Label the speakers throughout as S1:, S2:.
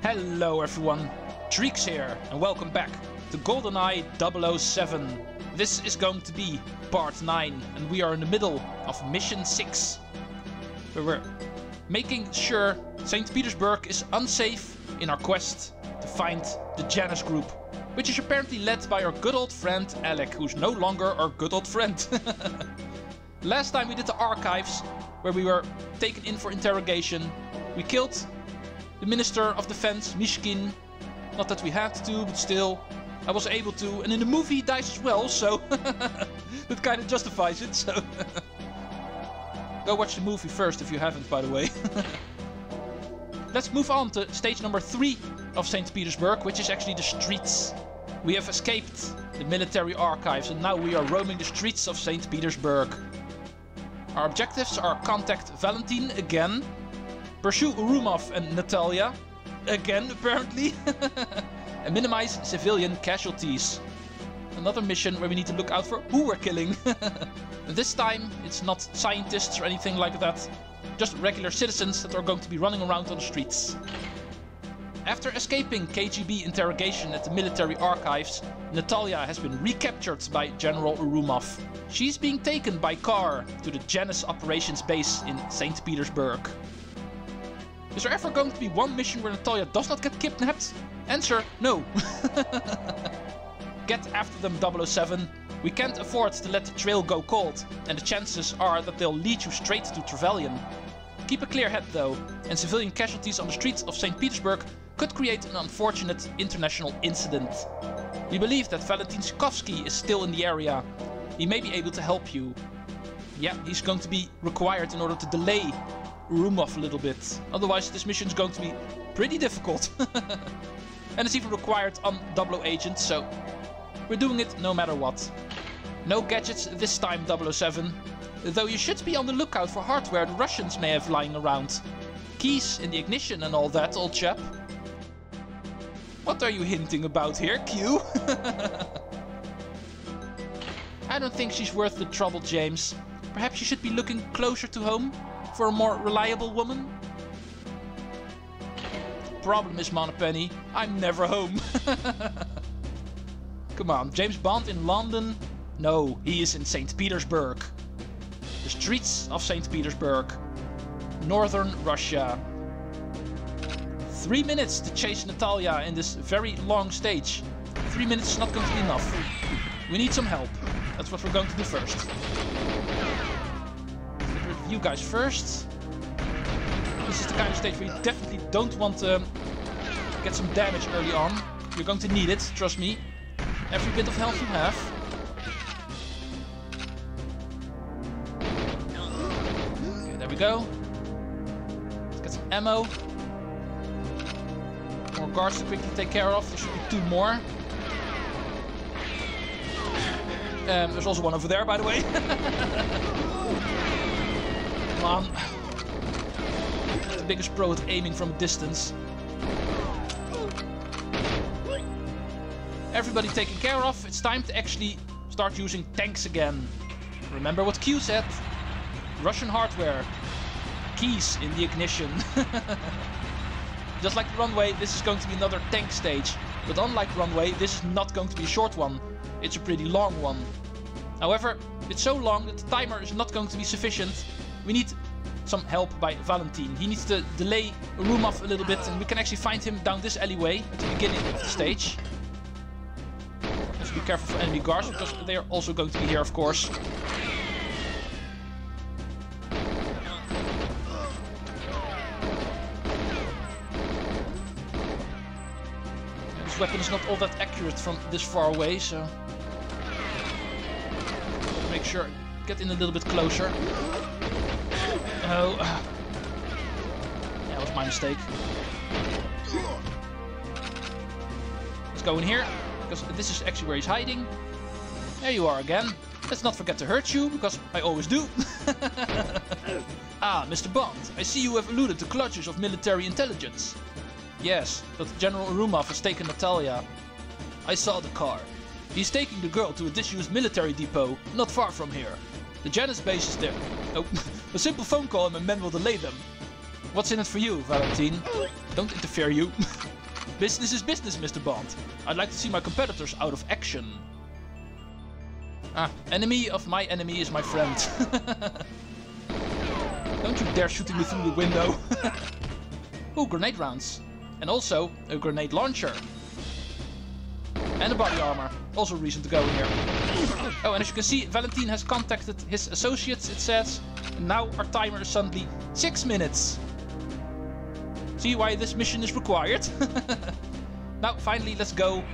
S1: Hello everyone, Treecks here and welcome back to GoldenEye 007. This is going to be part 9 and we are in the middle of mission 6. Where we're making sure St. Petersburg is unsafe in our quest to find the Janus group. Which is apparently led by our good old friend Alec, who's no longer our good old friend. Last time we did the archives, where we were taken in for interrogation. We killed the Minister of Defense, Mishkin. Not that we had to, but still, I was able to. And in the movie he dies as well, so that kind of justifies it. So go watch the movie first if you haven't, by the way. Let's move on to stage number 3 of St. Petersburg, which is actually the streets. We have escaped the military archives and now we are roaming the streets of St. Petersburg. Our objectives are contact Valentin again, pursue Urumov and Natalia again apparently, and minimize civilian casualties. Another mission where we need to look out for who we're killing. This time it's not scientists or anything like that, just regular citizens that are going to be running around on the streets. After escaping KGB interrogation at the military archives, Natalia has been recaptured by General Urumov. She's being taken by car to the Janus operations base in St. Petersburg. Is there ever going to be one mission where Natalia does not get kidnapped? Answer, no. Get after them, 007. We can't afford to let the trail go cold, and the chances are that they'll lead you straight to Trevelyan. Keep a clear head though, and civilian casualties on the streets of St. Petersburg could create an unfortunate international incident. We believe that Valentin Skovsky is still in the area. He may be able to help you. Yeah, he's going to be required in order to delay Urumov a little bit. Otherwise this mission is going to be pretty difficult. And it's even required on 00 agents, so we're doing it no matter what. No gadgets this time, 007. Though you should be on the lookout for hardware the Russians may have lying around. Keys in the ignition and all that, old chap. What are you hinting about here, Q? I don't think she's worth the trouble, James. Perhaps you should be looking closer to home for a more reliable woman? The problem is, Moneypenny, I'm never home. Come on, James Bond in London? No, he is in St. Petersburg. The streets of St. Petersburg. Northern Russia. 3 minutes to chase Natalia in this very long stage. 3 minutes is not going to be enough. We need some help. That's what we're going to do first. Get rid of you guys first. This is the kind of stage where you definitely don't want to get some damage early on. You're going to need it, trust me. Every bit of health you have. Okay, there we go. Let's get some ammo. More guards to quickly take care of. There should be 2 more. There's also one over there, by the way. Come on. The biggest pro at aiming from a distance. Everybody taken care of. It's time to actually start using tanks again. Remember what Q said. Russian hardware. Keys in the ignition. Just like Runway, this is going to be another tank stage. But unlike Runway, this is not going to be a short one. It's a pretty long one. However, it's so long that the timer is not going to be sufficient. We need some help by Valentin. He needs to delay Urumov a little bit and we can actually find him down this alleyway at the beginning of the stage. Also be careful for enemy guards because they are also going to be here, of course. This weapon is not all that accurate from this far away, so make sure get in a little bit closer. Oh, yeah, that was my mistake. Let's go in here because this is actually where he's hiding. There you are again. Let's not forget to hurt you because I always do. Ah, Mr. Bond, I see you have eluded the clutches of military intelligence. Yes, but General Urumov has taken Natalia. I saw the car. He's taking the girl to a disused military depot, not far from here. The Janus base is there. Oh, a simple phone call and my men will delay them. What's in it for you, Valentin? Don't interfere, you. Business is business, Mr. Bond. I'd like to see my competitors out of action. Ah, enemy of my enemy is my friend. Don't you dare shooting me through the window. Ooh, grenade rounds. And also a grenade launcher. And a body armor. Also a reason to go in here. Oh, and as you can see, Valentin has contacted his associates, it says. And now our timer is suddenly 6 minutes. See why this mission is required? Now, finally, let's go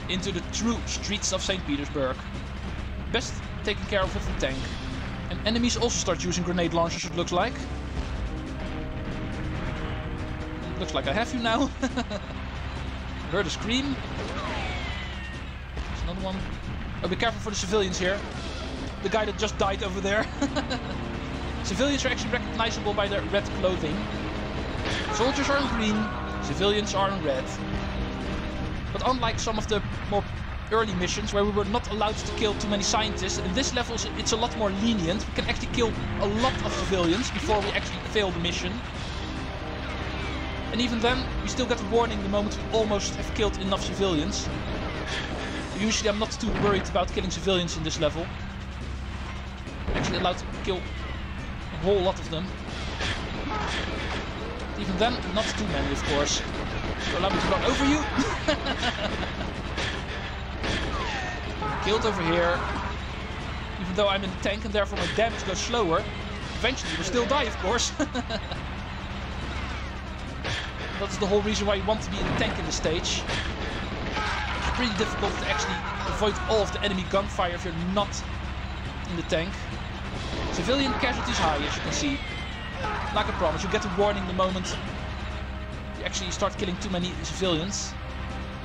S1: into the true streets of St. Petersburg. Best taken care of with the tank. And enemies also start using grenade launchers, it looks like. Looks like I have you now. Heard a scream. There's another one. Oh, be careful for the civilians here. The guy that just died over there. Civilians are actually recognizable by their red clothing. Soldiers are in green, civilians are in red. But unlike some of the more early missions where we were not allowed to kill too many scientists, in this level it's a lot more lenient. We can actually kill a lot of civilians before we actually fail the mission. And even then, we still get a warning the moment we almost have killed enough civilians. Usually I'm not too worried about killing civilians in this level. I'm actually allowed to kill a whole lot of them. Even then, not too many, of course. So allow me to run over you. Killed over here. Even though I'm in the tank and therefore my damage goes slower, eventually you will still die, of course. That's the whole reason why you want to be in the tank in this stage. It's pretty difficult to actually avoid all of the enemy gunfire if you're not in the tank. Civilian casualties high, as you can see. Like I promised, you get a warning the moment you actually start killing too many civilians.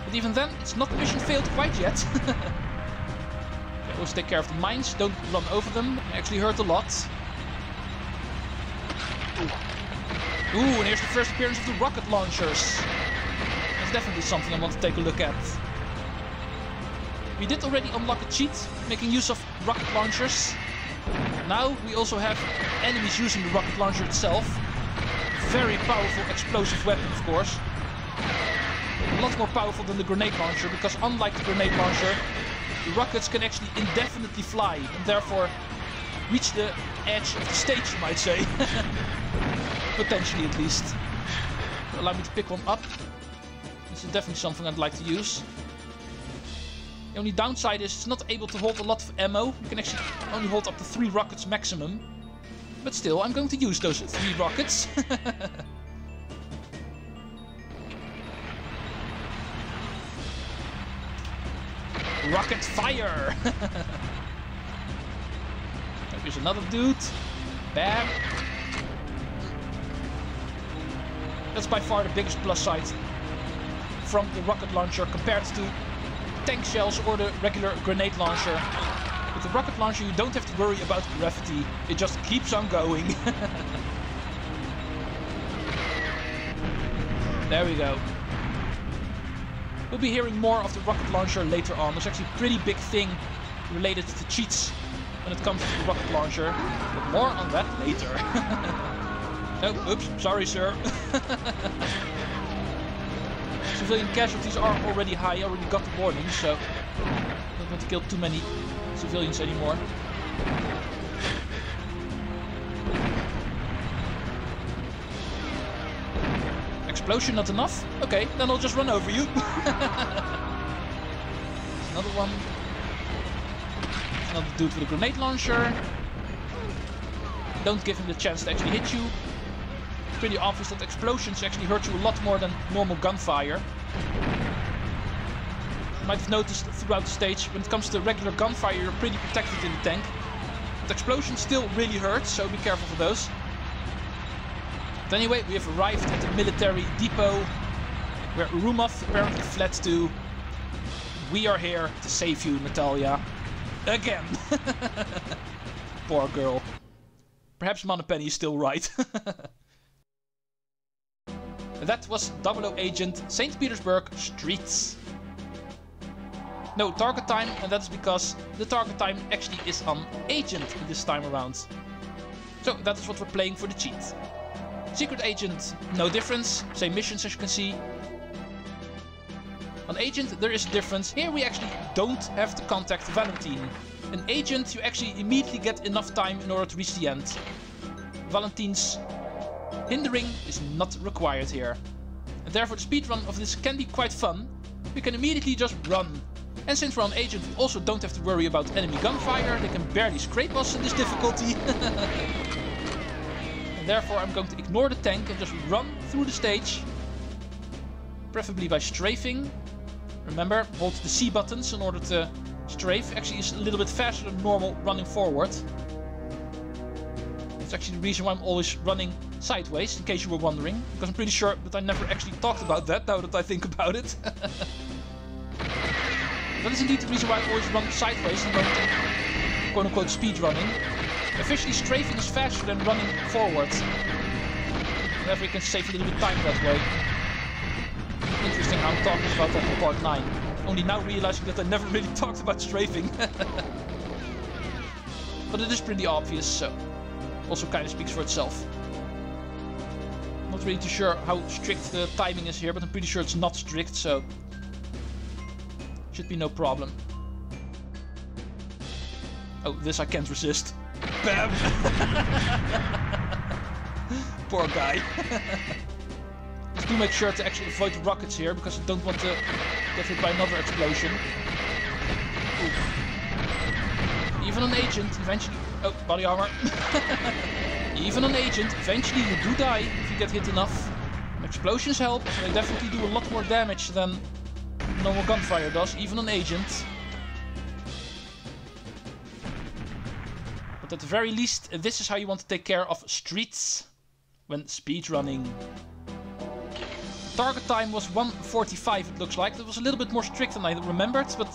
S1: But even then, it's not mission failed quite yet. Okay, always take care of the mines, don't run over them. I actually hurt a lot. Ooh, and here's the first appearance of the rocket launchers. That's definitely something I want to take a look at. We did already unlock a cheat, making use of rocket launchers. Now we also have enemies using the rocket launcher itself. Very powerful explosive weapon, of course. A lot more powerful than the grenade launcher, because unlike the grenade launcher, the rockets can actually indefinitely fly, and therefore reach the edge of the stage, you might say. Potentially, at least. Allow me to pick one up. This is definitely something I'd like to use. The only downside is it's not able to hold a lot of ammo. You can actually only hold up to 3 rockets maximum. But still, I'm going to use those 3 rockets. Rocket fire! Here's another dude. Bam! That's by far the biggest plus side from the rocket launcher compared to tank shells or the regular grenade launcher. With the rocket launcher you don't have to worry about gravity, it just keeps on going. There we go. We'll be hearing more of the rocket launcher later on. There's actually a pretty big thing related to cheats when it comes to the rocket launcher, but more on that later. Oh, oops, sorry sir. Civilian casualties are already high, I already got the warning, so I don't want to kill too many civilians anymore. Explosion not enough? Okay, then I'll just run over you. Another one. Another dude with a grenade launcher. Don't give him the chance to actually hit you. It's pretty obvious that explosions actually hurt you a lot more than normal gunfire. You might have noticed throughout the stage, when it comes to regular gunfire, you're pretty protected in the tank. But explosions still really hurt, so be careful for those. But anyway, we have arrived at the military depot, where Rumov apparently fled to. We are here to save you, Natalia. Again. Poor girl. Perhaps Moneypenny is still right. That was 00 Agent St. Petersburg Streets. No target time, and that's because the target time actually is on Agent this time around. So that is what we're playing for the cheat. Secret Agent, no difference, same missions as you can see. On Agent, there is a difference. Here we actually don't have to contact Valentine. An Agent, you actually immediately get enough time in order to reach the end. Valentine's hindering is not required here. And therefore the speedrun of this can be quite fun. We can immediately just run. And since we're on Agent, we also don't have to worry about enemy gunfire. They can barely scrape us in this difficulty. And therefore I'm going to ignore the tank and just run through the stage. Preferably by strafing. Remember, hold the C buttons in order to strafe. Actually, is a little bit faster than normal running forward. That's actually the reason why I'm always running sideways, in case you were wondering. Because I'm pretty sure that I never actually talked about that, now that I think about it. That is indeed the reason why I always run sideways and don't quote-unquote speed running. Officially, strafing is faster than running forward. Therefore you can save a little bit of time that way. Interesting how I'm talking about that in part 9. Only now realizing that I never really talked about strafing. But it is pretty obvious, so also kind of speaks for itself. Not really too sure how strict the timing is here, but I'm pretty sure it's not strict, so should be no problem. Oh, this I can't resist. Bam! Poor guy. Just do make sure to actually avoid the rockets here, because I don't want to get hit by another explosion. Ooh. Even on Agent, eventually... Oh, body armor. Even on Agent, eventually you do die if you get hit enough. And explosions help, so they definitely do a lot more damage than normal gunfire does, even on Agent. But at the very least, this is how you want to take care of streets when speedrunning. Target time was 1:45, it looks like. That was a little bit more strict than I remembered, but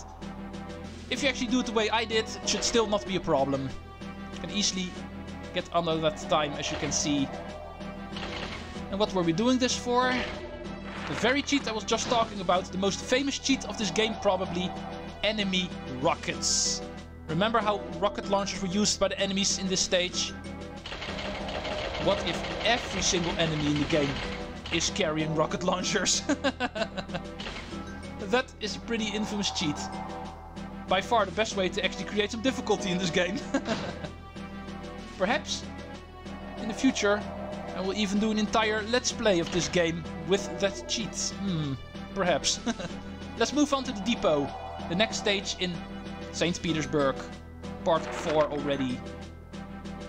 S1: if you actually do it the way I did, it should still not be a problem. You can easily get under that time, as you can see. And what were we doing this for? The very cheat I was just talking about, the most famous cheat of this game probably, enemy rockets. Remember how rocket launchers were used by the enemies in this stage? What if every single enemy in the game is carrying rocket launchers? That is a pretty infamous cheat. By far the best way to actually create some difficulty in this game. Perhaps in the future I will even do an entire let's play of this game with that cheat. Perhaps. Let's move on to the depot. The next stage in St. Petersburg. Part 4 already.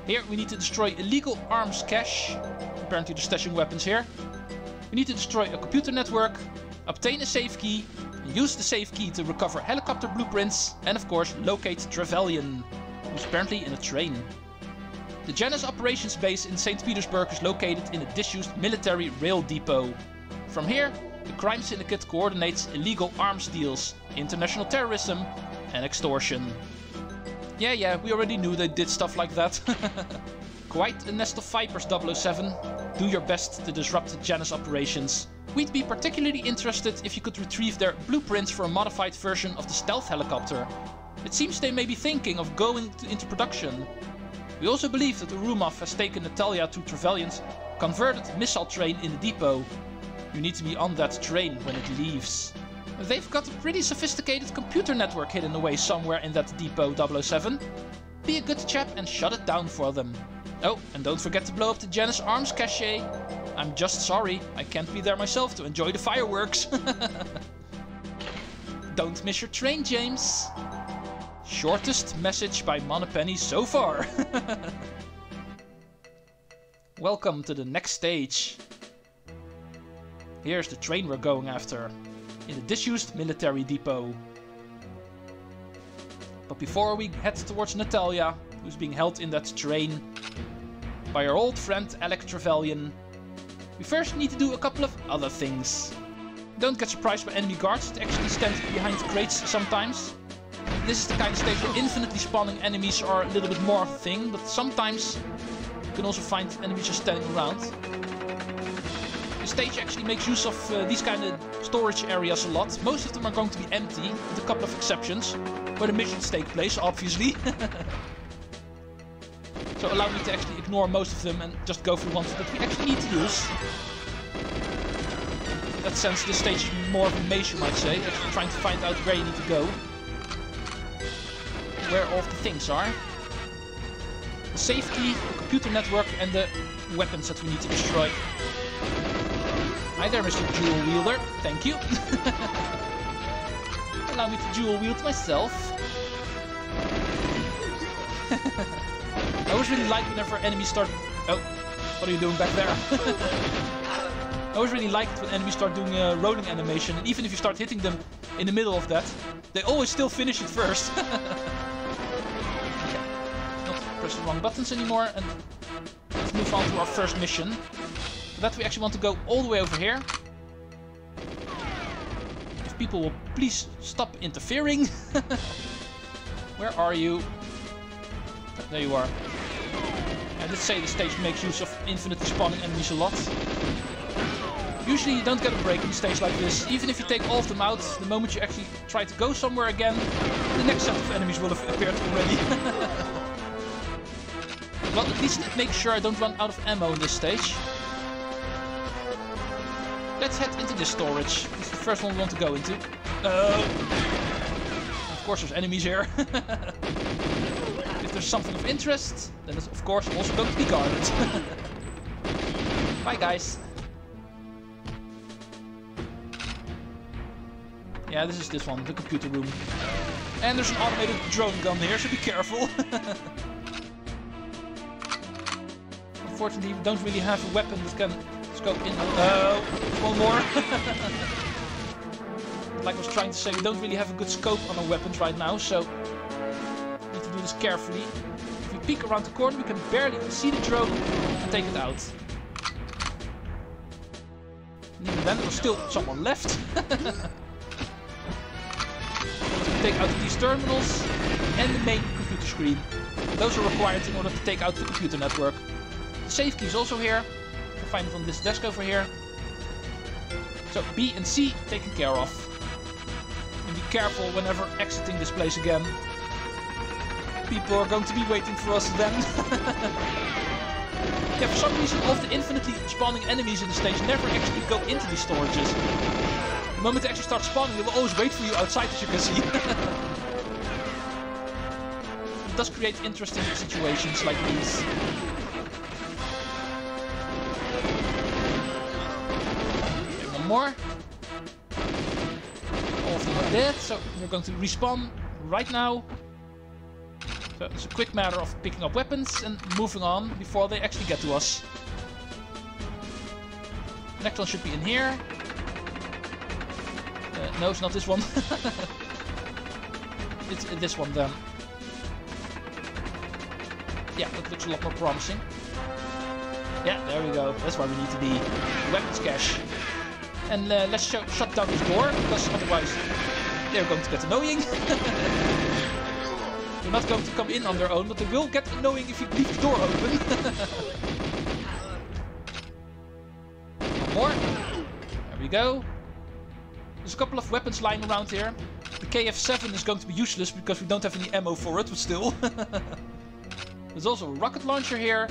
S1: Here we need to destroy illegal arms cache. Apparently they're stashing weapons here. We need to destroy a computer network, obtain a safe key, and use the safe key to recover helicopter blueprints, and of course locate Trevelyan, who's apparently in a train. The Janus operations base in St. Petersburg is located in a disused military rail depot. From here, the crime syndicate coordinates illegal arms deals, international terrorism, and extortion. Yeah, we already knew they did stuff like that. Quite a nest of vipers, 007. Do your best to disrupt the Janus operations. We'd be particularly interested if you could retrieve their blueprints for a modified version of the stealth helicopter. It seems they may be thinking of going into production. We also believe that Urumov has taken Natalia to Trevelyan's converted missile train in the depot. You need to be on that train when it leaves. They've got a pretty sophisticated computer network hidden away somewhere in that depot, 007. Be a good chap and shut it down for them. Oh, and don't forget to blow up the Janus arms cache. I'm just sorry, I can't be there myself to enjoy the fireworks. Don't miss your train, James. Shortest message by Moneypenny so far. Welcome to the next stage. Here's the train we're going after, in a disused military depot. But before we head towards Natalia, who's being held in that train by our old friend Alec Trevelyan, we first need to do a couple of other things. Don't get surprised by enemy guards that actually stand behind crates sometimes. This is the kind of stage where infinitely spawning enemies are a little bit more of a thing, but sometimes you can also find enemies just standing around. The stage actually makes use of these kind of storage areas a lot. Most of them are going to be empty, with a couple of exceptions, where the missions take place, obviously. So allow me to actually ignore most of them and just go for the ones that we actually need to use. that sense, this stage is more of a maze, you might say. Actually trying to find out where you need to go. Where all of the things are. The safety, the computer network, and the weapons that we need to destroy. Hi there, Mr. Jewel Wielder. Thank you. Allow me to jewel wield myself. I always really like whenever enemies start... Oh, what are you doing back there? I always really like it when enemies start doing a rolling animation, and even if you start hitting them in the middle of that, they always still finish it first. Okay. Not press the wrong buttons anymore, and let's move on to our first mission. For that we actually want to go all the way over here. If people will please stop interfering. Where are you? There you are. I did say the stage makes use of infinitely spawning enemies a lot. Usually you don't get a break in a stage like this. Even if you take all of them out, the moment you actually try to go somewhere again, the next set of enemies will have appeared already. Well, at least it makes sure I don't run out of ammo in this stage. Let's head into this storage. It's the first one we want to go into. Of course there's enemies here. If there's something of interest, then it's of course also going to be guarded. Bye guys. Yeah, this is this one, the computer room. And there's an automated drone gun here, so be careful. Unfortunately, we don't really have a weapon that can scope in. One more. Like I was trying to say, we don't really have a good scope on our weapons right now, so we need to do this carefully. If we peek around the corner, we can barely see the drone and take it out. And even then, there was still someone left. Take out these terminals and the main computer screen. Those are required in order to take out the computer network. The save key is also here. You can find it on this desk over here. So B and C taken care of. And be careful whenever exiting this place again. People are going to be waiting for us then. Yeah, for some reason all of the infinitely spawning enemies in the stage never actually go into these storages. The moment they actually start spawning, they will always wait for you outside, as you can see. It does create interesting situations like these. Okay, one more. All of them are dead, so we're going to respawn right now. So it's a quick matter of picking up weapons and moving on before they actually get to us. Next one should be in here. No, it's not this one. It's this one then. Yeah, that looks a lot more promising. Yeah, there we go. That's where we need to be. Weapons cache. And let's shut down this door, because otherwise they're going to get annoying. They're not going to come in on their own, but they will get annoying if you leave the door open. One more. There we go. There's a couple of weapons lying around here. The KF-7 is going to be useless because we don't have any ammo for it, but still. There's also a rocket launcher here,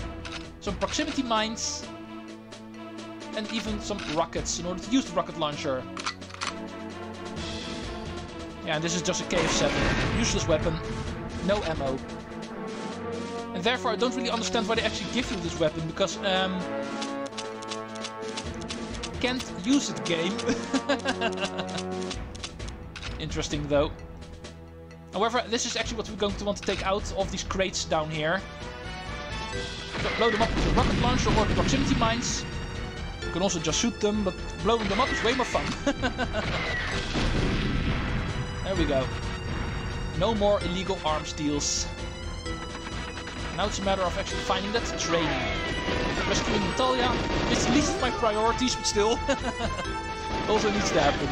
S1: some proximity mines, and even some rockets in order to use the rocket launcher. Yeah, and this is just a KF-7. Useless weapon, no ammo. And therefore I don't really understand why they actually give you this weapon, because can't use it game. Interesting though. However, this is actually what we're going to want to take out of these crates down here. So blow them up with a rocket launcher or the proximity mines. You can also just shoot them, but blowing them up is way more fun. There we go. No more illegal arms deals. Now it's a matter of actually finding that train. Rescuing Natalia. It's least of my priorities, but still. Also needs to happen.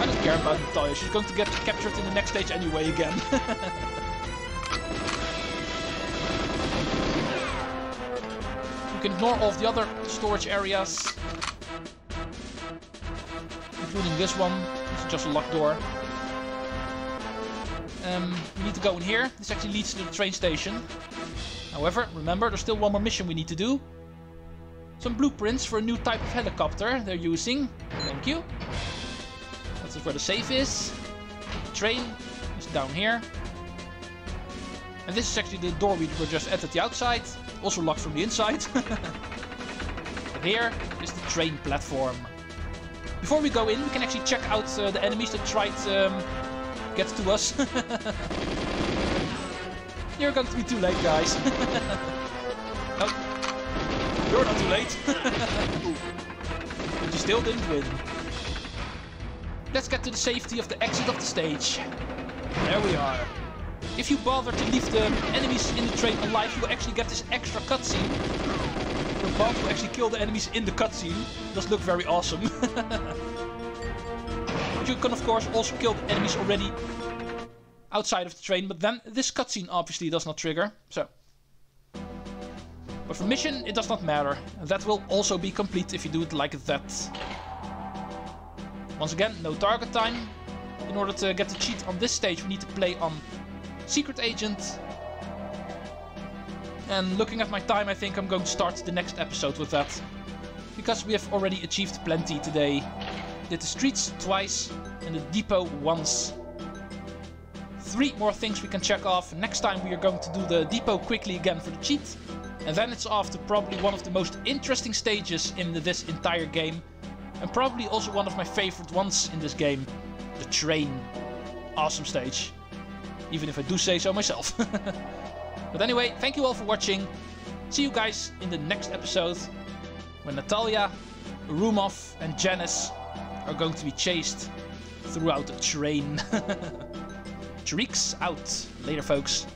S1: I don't care about Natalia. She's going to get captured in the next stage anyway again. You can ignore all of the other storage areas. Including this one. It's just a locked door. We need to go in here. This actually leads to the train station. However, remember, there's still one more mission we need to do. Some blueprints for a new type of helicopter they're using. Thank you. That's where the safe is. The train is down here. And this is actually the door we were just at the outside. Also locked from the inside. But here is the train platform. Before we go in, we can actually check out the enemies that tried to get to us. You're going to be too late, guys. Oh, you're not too late. But you still didn't win. Let's get to the safety of the exit of the stage. There we are. If you bother to leave the enemies in the train alive, you will actually get this extra cutscene. Your bomb will actually kill the enemies in the cutscene. Does look very awesome. But you can of course also kill the enemies already outside of the train, but then this cutscene obviously does not trigger. So, but for mission it does not matter. That will also be complete if you do it like that. Once again, no target time. In order to get the cheat on this stage, we need to play on Secret Agent. And looking at my time, I think I'm going to start the next episode with that. Because we have already achieved plenty today. Did the streets twice and the depot once. 3 more things we can check off. Next time we are going to do the depot quickly again for the cheat. And then it's off to probably one of the most interesting stages in this entire game. And probably also one of my favorite ones in this game. The train. Awesome stage. Even if I do say so myself. But anyway, thank you all for watching. See you guys in the next episode. When Natalia, Rumov and Janus are going to be chased throughout the train. Treecks out. Later, folks.